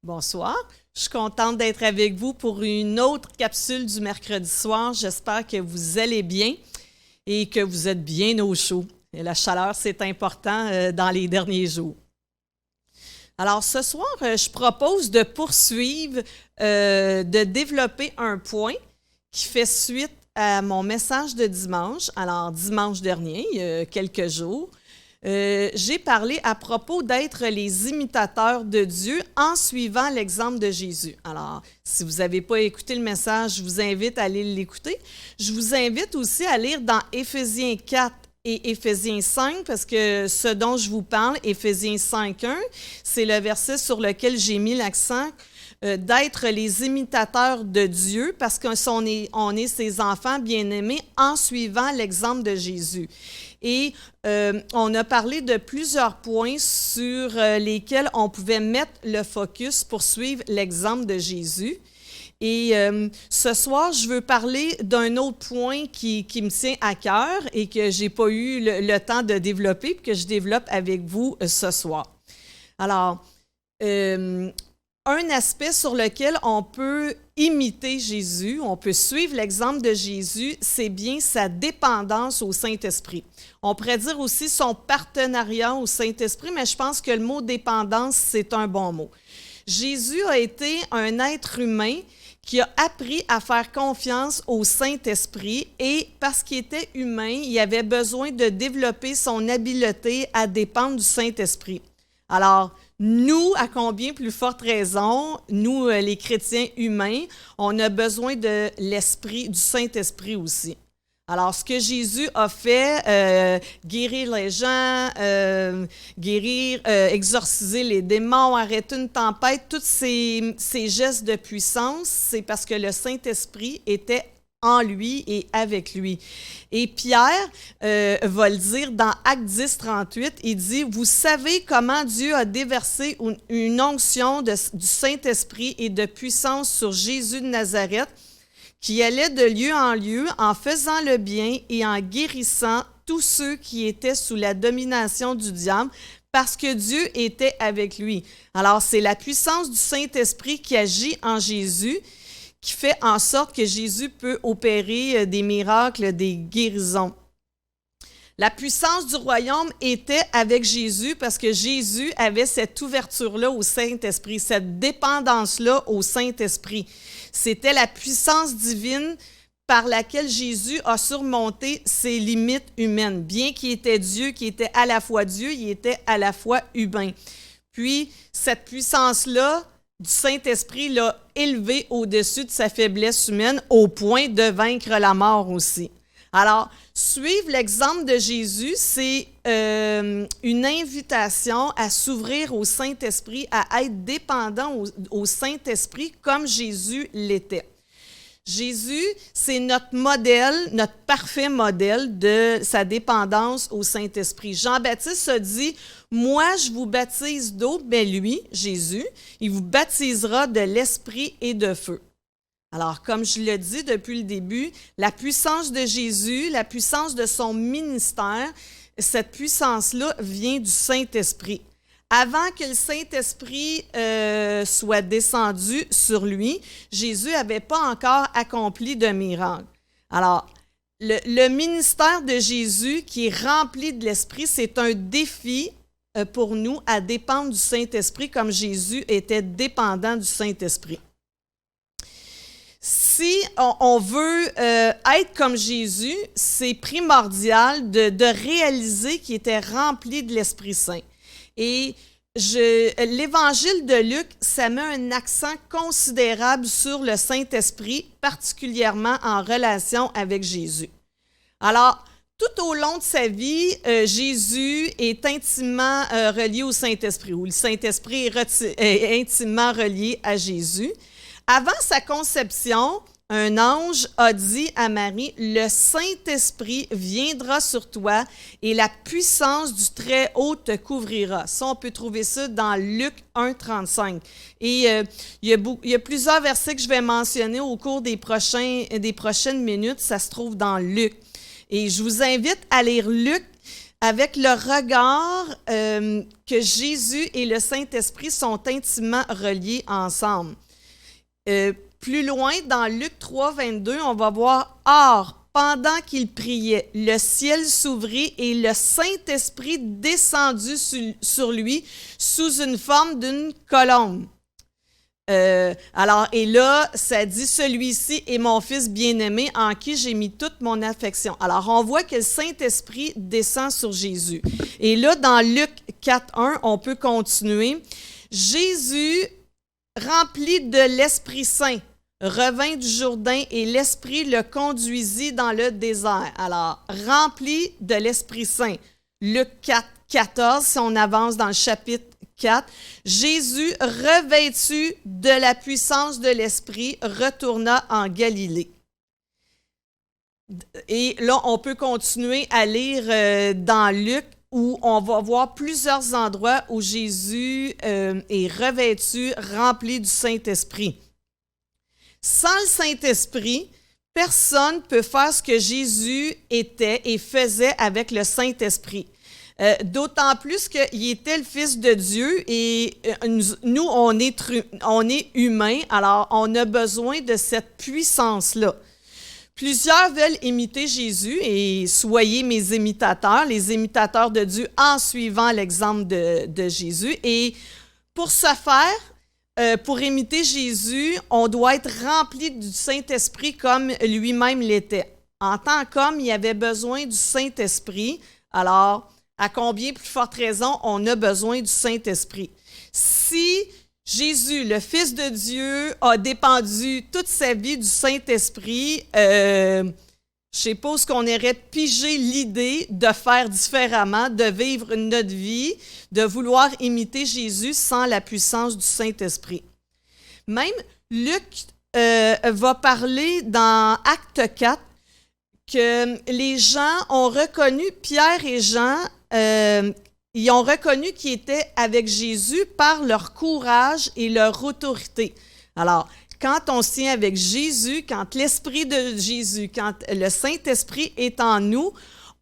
Bonsoir, je suis contente d'être avec vous pour une autre capsule du mercredi soir. J'espère que vous allez bien et que vous êtes bien au chaud. Et la chaleur, c'est important dans les derniers jours. Alors ce soir, je propose de poursuivre, de développer un point qui fait suite à mon message de dimanche. Alors dimanche dernier, il y a quelques jours, j'ai parlé à propos d'être les imitateurs de Dieu en suivant l'exemple de Jésus. Alors, si vous n'avez pas écouté le message, je vous invite à aller l'écouter. Je vous invite aussi à lire dans Éphésiens 4 et Éphésiens 5, parce que ce dont je vous parle, Éphésiens 5.1, c'est le verset sur lequel j'ai mis l'accent, d'être les imitateurs de Dieu, parce qu'on est ses enfants bien-aimés en suivant l'exemple de Jésus. Et on a parlé de plusieurs points sur lesquels on pouvait mettre le focus pour suivre l'exemple de Jésus. Et ce soir, je veux parler d'un autre point qui me tient à cœur et que je n'ai pas eu le temps de développer, puis que je développe avec vous ce soir. Alors, un aspect sur lequel on peut imiter Jésus, on peut suivre l'exemple de Jésus, c'est bien sa dépendance au Saint-Esprit. On pourrait dire aussi son partenariat au Saint-Esprit, mais je pense que le mot dépendance, c'est un bon mot. Jésus a été un être humain qui a appris à faire confiance au Saint-Esprit et parce qu'il était humain, il avait besoin de développer son habileté à dépendre du Saint-Esprit. Alors, nous, à combien plus forte raison, nous, les chrétiens humains, on a besoin de l'Esprit, du Saint-Esprit aussi. Alors, ce que Jésus a fait, guérir les gens, exorciser les démons, arrêter une tempête, tous ces gestes de puissance, c'est parce que le Saint-Esprit était en lui et avec lui. Et Pierre va le dire dans Actes 10, 38, il dit « Vous savez comment Dieu a déversé une onction du Saint-Esprit et de puissance sur Jésus de Nazareth, qui allait de lieu en lieu en faisant le bien et en guérissant tous ceux qui étaient sous la domination du diable, parce que Dieu était avec lui. » Alors, c'est la puissance du Saint-Esprit qui agit en Jésus, qui fait en sorte que Jésus peut opérer des miracles, des guérisons. La puissance du royaume était avec Jésus parce que Jésus avait cette ouverture-là au Saint-Esprit, cette dépendance-là au Saint-Esprit. C'était la puissance divine par laquelle Jésus a surmonté ses limites humaines. Bien qu'il était Dieu, qu'il était à la fois Dieu, il était à la fois humain. Puis, cette puissance-là, du Saint-Esprit l'a élevé au-dessus de sa faiblesse humaine au point de vaincre la mort aussi. Alors, suivre l'exemple de Jésus, c'est une invitation à s'ouvrir au Saint-Esprit, à être dépendant au Saint-Esprit comme Jésus l'était. Jésus, c'est notre modèle, notre parfait modèle de sa dépendance au Saint-Esprit. Jean-Baptiste a dit « Moi, je vous baptise d'eau, mais lui, Jésus, il vous baptisera de l'Esprit et de feu. » Alors, comme je l'ai dit depuis le début, la puissance de Jésus, la puissance de son ministère, cette puissance-là vient du Saint-Esprit. Avant que le Saint-Esprit soit descendu sur lui, Jésus n'avait pas encore accompli de miracle. Alors, le ministère de Jésus qui est rempli de l'Esprit, c'est un défi pour nous à dépendre du Saint-Esprit comme Jésus était dépendant du Saint-Esprit. Si on veut être comme Jésus, c'est primordial de réaliser qu'il était rempli de l'Esprit Saint. Et l'Évangile de Luc, ça met un accent considérable sur le Saint-Esprit, particulièrement en relation avec Jésus. Alors, tout au long de sa vie, Jésus est intimement relié au Saint-Esprit, ou le Saint-Esprit est intimement relié à Jésus. Avant sa conception, un ange a dit à Marie, « Le Saint-Esprit viendra sur toi et la puissance du Très-Haut te couvrira. » Ça, on peut trouver ça dans Luc 1, 35. Et il y a plusieurs versets que je vais mentionner au cours des prochaines minutes. Ça se trouve dans Luc. Et je vous invite à lire Luc avec le regard que Jésus et le Saint-Esprit sont intimement reliés ensemble. Plus loin, dans Luc 3, 22, on va voir « Or, pendant qu'il priait, le ciel s'ouvrit et le Saint-Esprit descendit sur lui sous une forme d'une colombe. » Et là, ça dit « Celui-ci est mon Fils bien-aimé en qui j'ai mis toute mon affection. » Alors, on voit que le Saint-Esprit descend sur Jésus. Et là, dans Luc 4, 1, on peut continuer. Jésus, rempli de l'Esprit Saint, revint du Jourdain et l'Esprit le conduisit dans le désert. Alors, rempli de l'Esprit Saint. Luc 4, 14, si on avance dans le chapitre 4, Jésus, revêtu de la puissance de l'Esprit, retourna en Galilée. Et là, on peut continuer à lire dans Luc, où on va voir plusieurs endroits où Jésus est revêtu, rempli du Saint-Esprit. Sans le Saint-Esprit, personne ne peut faire ce que Jésus était et faisait avec le Saint-Esprit. D'autant plus qu'il était le Fils de Dieu et nous, on est humains, alors on a besoin de cette puissance-là. Plusieurs veulent imiter Jésus et soyez mes imitateurs, les imitateurs de Dieu en suivant l'exemple de Jésus. Et pour ce faire, pour imiter Jésus, on doit être rempli du Saint-Esprit comme lui-même l'était. En tant qu'homme, il avait besoin du Saint-Esprit. Alors, à combien plus forte raison on a besoin du Saint-Esprit? Si Jésus, le Fils de Dieu, a dépendu toute sa vie du Saint-Esprit, je suppose qu'on aurait pigé l'idée de faire différemment, de vivre notre vie, de vouloir imiter Jésus sans la puissance du Saint-Esprit. Même Luc va parler dans Acte 4 que les gens ont reconnu, Pierre et Jean, ils ont reconnu qu'ils étaient avec Jésus par leur courage et leur autorité. Alors, quand on se tient avec Jésus, quand l'Esprit de Jésus, quand le Saint-Esprit est en nous,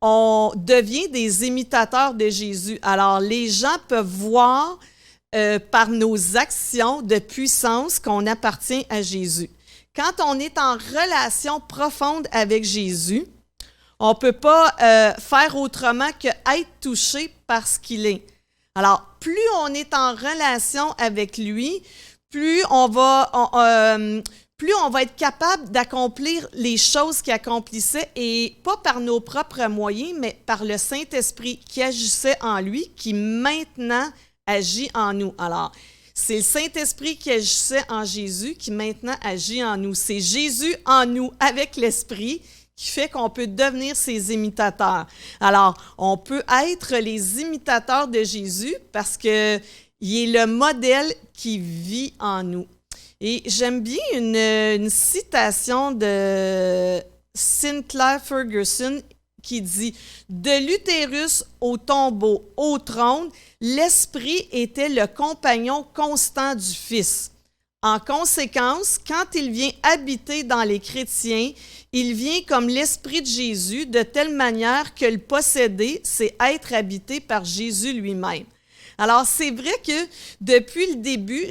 on devient des imitateurs de Jésus. Alors, les gens peuvent voir par nos actions de puissance qu'on appartient à Jésus. Quand on est en relation profonde avec Jésus, on ne peut pas faire autrement qu'être touché par ce qu'il est. Alors, plus on est en relation avec lui, plus on va être capable d'accomplir les choses qu'il accomplissait, et pas par nos propres moyens, mais par le Saint-Esprit qui agissait en lui, qui maintenant agit en nous. Alors, c'est le Saint-Esprit qui agissait en Jésus, qui maintenant agit en nous. C'est Jésus en nous avec l'Esprit qui fait qu'on peut devenir ses imitateurs. Alors, on peut être les imitateurs de Jésus parce qu'il est le modèle qui vit en nous. Et j'aime bien une citation de Sinclair Ferguson qui dit « De l'utérus au tombeau, au trône, l'Esprit était le compagnon constant du Fils. En conséquence, quand il vient habiter dans les chrétiens, il vient comme l'Esprit de Jésus, de telle manière que le posséder, c'est être habité par Jésus lui-même. » Alors, c'est vrai que depuis le début,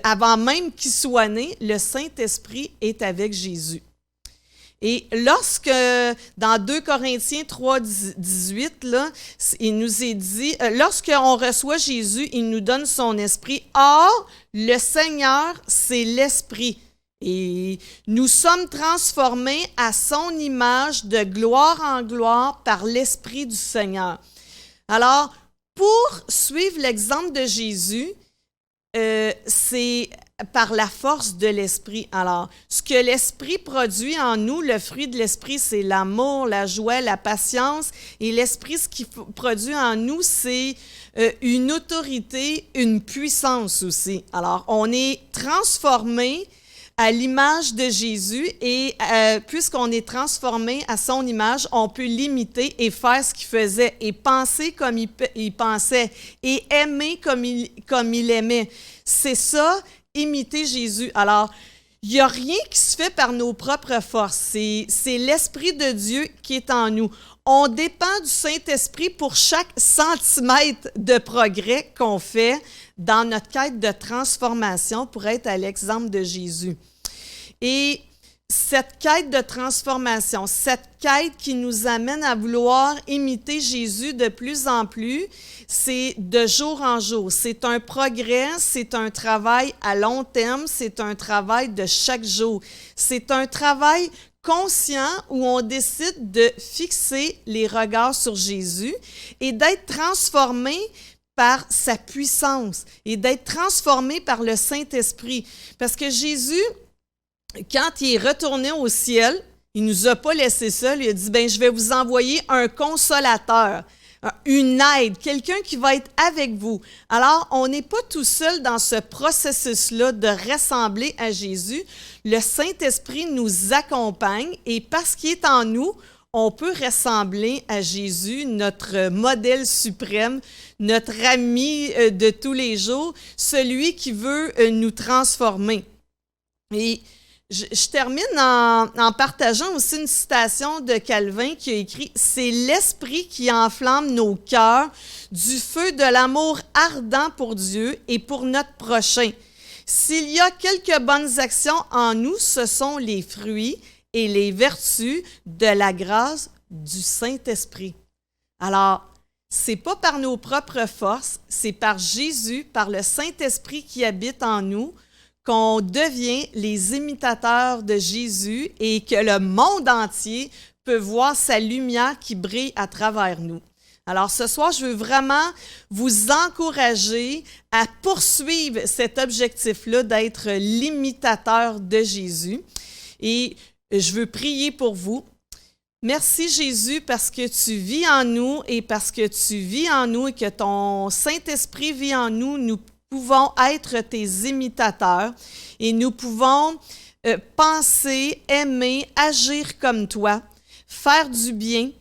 avant même qu'il soit né, le Saint-Esprit est avec Jésus. Et lorsque, dans 2 Corinthiens 3, 18, là, il nous est dit, lorsqu'on reçoit Jésus, il nous donne son esprit. Or, le Seigneur, c'est l'Esprit. Et nous sommes transformés à son image de gloire en gloire par l'Esprit du Seigneur. Alors, pour suivre l'exemple de Jésus, c'est par la force de l'Esprit. Alors, ce que l'Esprit produit en nous, le fruit de l'Esprit, c'est l'amour, la joie, la patience. Et l'Esprit, ce qu'il produit en nous, c'est une autorité, une puissance aussi. Alors, on est transformé à l'image de Jésus et puisqu'on est transformé à son image, on peut l'imiter et faire ce qu'il faisait et penser comme il pensait et aimer comme il aimait. C'est ça, imiter Jésus. Alors, Il n'y a rien qui se fait par nos propres forces. C'est l'Esprit de Dieu qui est en nous. On dépend du Saint-Esprit pour chaque centimètre de progrès qu'on fait dans notre quête de transformation pour être à l'exemple de Jésus. Et cette quête de transformation, cette quête qui nous amène à vouloir imiter Jésus de plus en plus, c'est de jour en jour. C'est un progrès, c'est un travail à long terme, c'est un travail de chaque jour. C'est un travail conscient où on décide de fixer les regards sur Jésus et d'être transformé par sa puissance et d'être transformé par le Saint-Esprit. Parce que Jésus, quand il est retourné au ciel, il ne nous a pas laissé seuls. Il a dit, je vais vous envoyer un consolateur, une aide, quelqu'un qui va être avec vous. Alors, on n'est pas tout seul dans ce processus-là de ressembler à Jésus. Le Saint-Esprit nous accompagne et parce qu'il est en nous, on peut ressembler à Jésus, notre modèle suprême, notre ami de tous les jours, celui qui veut nous transformer. Et je termine en partageant aussi une citation de Calvin qui a écrit « C'est l'esprit qui enflamme nos cœurs du feu de l'amour ardent pour Dieu et pour notre prochain. S'il y a quelques bonnes actions en nous, ce sont les fruits et les vertus de la grâce du Saint-Esprit. » Alors, c'est pas par nos propres forces, c'est par Jésus, par le Saint-Esprit qui habite en nous, qu'on devient les imitateurs de Jésus et que le monde entier peut voir sa lumière qui brille à travers nous. Alors ce soir, je veux vraiment vous encourager à poursuivre cet objectif-là d'être l'imitateur de Jésus. Et je veux prier pour vous. Merci Jésus parce que tu vis en nous et parce que tu vis en nous et que ton Saint-Esprit vit en nous, nous pouvons être tes imitateurs et nous pouvons penser, aimer, agir comme toi, faire du bien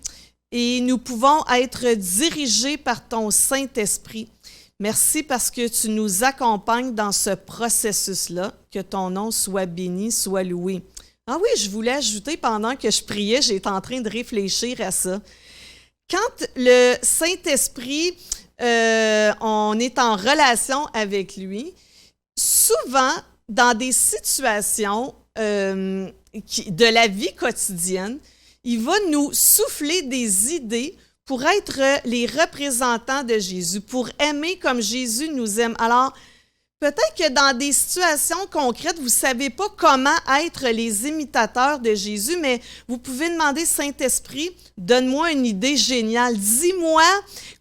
et nous pouvons être dirigés par ton Saint-Esprit. Merci parce que tu nous accompagnes dans ce processus-là, que ton nom soit béni, soit loué. Ah oui, je voulais ajouter pendant que je priais, j'étais en train de réfléchir à ça. Quand le Saint-Esprit on est en relation avec lui, souvent dans des situations de la vie quotidienne, il va nous souffler des idées pour être les représentants de Jésus, pour aimer comme Jésus nous aime. Alors, peut-être que dans des situations concrètes, vous ne savez pas comment être les imitateurs de Jésus, mais vous pouvez demander, Saint-Esprit, donne-moi une idée géniale. Dis-moi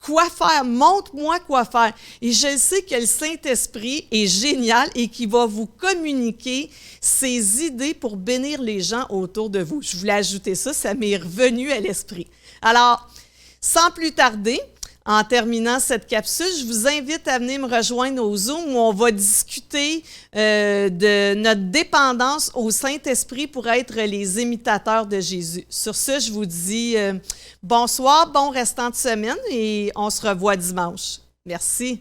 quoi faire, montre-moi quoi faire. Et je sais que le Saint-Esprit est génial et qu'il va vous communiquer ses idées pour bénir les gens autour de vous. Je voulais ajouter ça, ça m'est revenu à l'esprit. Alors, sans plus tarder, en terminant cette capsule, je vous invite à venir me rejoindre au Zoom où on va discuter de notre dépendance au Saint-Esprit pour être les imitateurs de Jésus. Sur ce, je vous dis bonsoir, bon restant de semaine et on se revoit dimanche. Merci.